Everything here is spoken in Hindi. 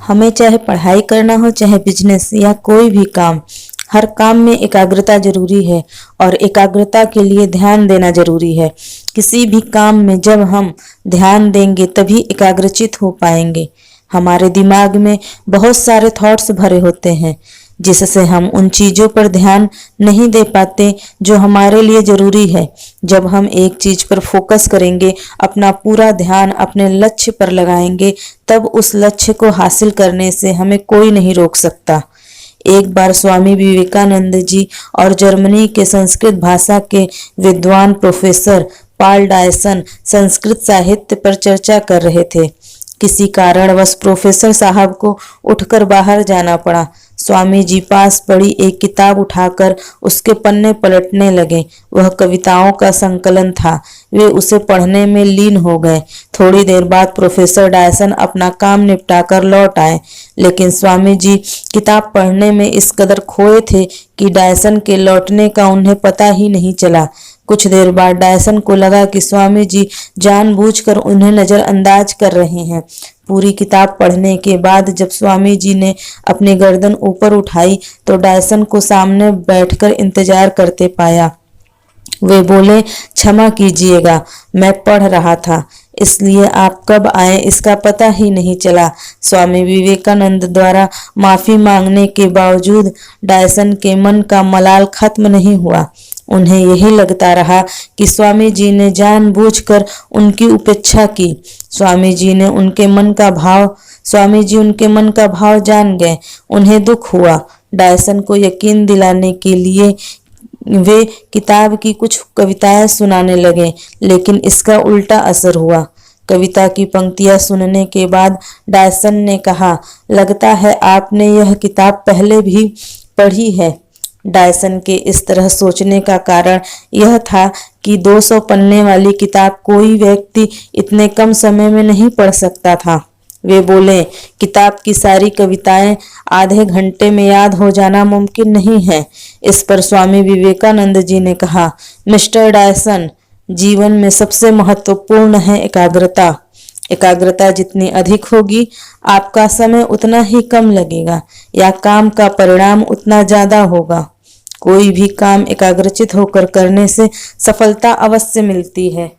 हमें चाहे पढ़ाई करना हो, चाहे बिजनेस या कोई भी काम, हर काम में एकाग्रता जरूरी है और एकाग्रता के लिए ध्यान देना जरूरी है। किसी भी काम में जब हम ध्यान देंगे तभी एकाग्रचित हो पाएंगे। हमारे दिमाग में बहुत सारे थॉट्स भरे होते हैं जिससे हम उन चीज़ों पर ध्यान नहीं दे पाते जो हमारे लिए ज़रूरी है। जब हम एक चीज़ पर फोकस करेंगे, अपना पूरा ध्यान अपने लक्ष्य पर लगाएंगे, तब उस लक्ष्य को हासिल करने से हमें कोई नहीं रोक सकता। एक बार स्वामी विवेकानंद जी और जर्मनी के संस्कृत भाषा के विद्वान प्रोफेसर पाल डायसन संस्कृत साहित्य पर चर्चा कर रहे थे। किसी कारणवश प्रोफेसर साहब को उठकर बाहर जाना पड़ा। स्वामी जी पास पड़ी एक किताब उठाकर उसके पन्ने पलटने लगे। वह कविताओं का संकलन था। वे उसे पढ़ने में लीन हो गए। थोड़ी देर बाद प्रोफेसर डायसन अपना काम निपटाकर लौट आए, लेकिन स्वामी जी किताब पढ़ने में इस कदर खोए थे कि डायसन के लौटने का उन्हें पता ही नहीं चला। कुछ देर बाद डायसन को लगा कि स्वामी जी जानबूझकर उन्हें नजरअंदाज कर रहे हैं। पूरी किताब पढ़ने के बाद जब स्वामी जी ने अपनी गर्दन ऊपर उठाई तो डायसन को सामने बैठकर इंतजार करते पाया। वे बोले, क्षमा कीजिएगा, मैं पढ़ रहा था, इसलिए आप कब आए इसका पता ही नहीं चला। स्वामी विवेकानंद द्वारा माफी मांगने के बावजूद डायसन के मन का मलाल खत्म नहीं हुआ। उन्हें यही लगता रहा कि स्वामी जी ने जानबूझकर उनकी उपेक्षा की। स्वामी जी उनके मन का भाव जान गए। उन्हें दुख हुआ। डायसन को यकीन दिलाने के लिए वे किताब की कुछ कविताएं सुनाने लगे, लेकिन इसका उल्टा असर हुआ। कविता की पंक्तियां सुनने के बाद डायसन ने कहा, लगता है आपने यह किताब पहले भी पढ़ी है। डायसन के इस तरह सोचने का कारण यह था कि 200 पन्ने वाली किताब कोई व्यक्ति इतने कम समय में नहीं पढ़ सकता था। वे बोले, किताब की सारी कविताएं आधे घंटे में याद हो जाना मुमकिन नहीं है। इस पर स्वामी विवेकानंद जी ने कहा, मिस्टर डायसन, जीवन में सबसे महत्वपूर्ण है एकाग्रता। एकाग्रता जितनी अधिक होगी, आपका समय उतना ही कम लगेगा या काम का परिणाम उतना ज्यादा होगा। कोई भी काम एकाग्रचित होकर करने से सफलता अवश्य मिलती है।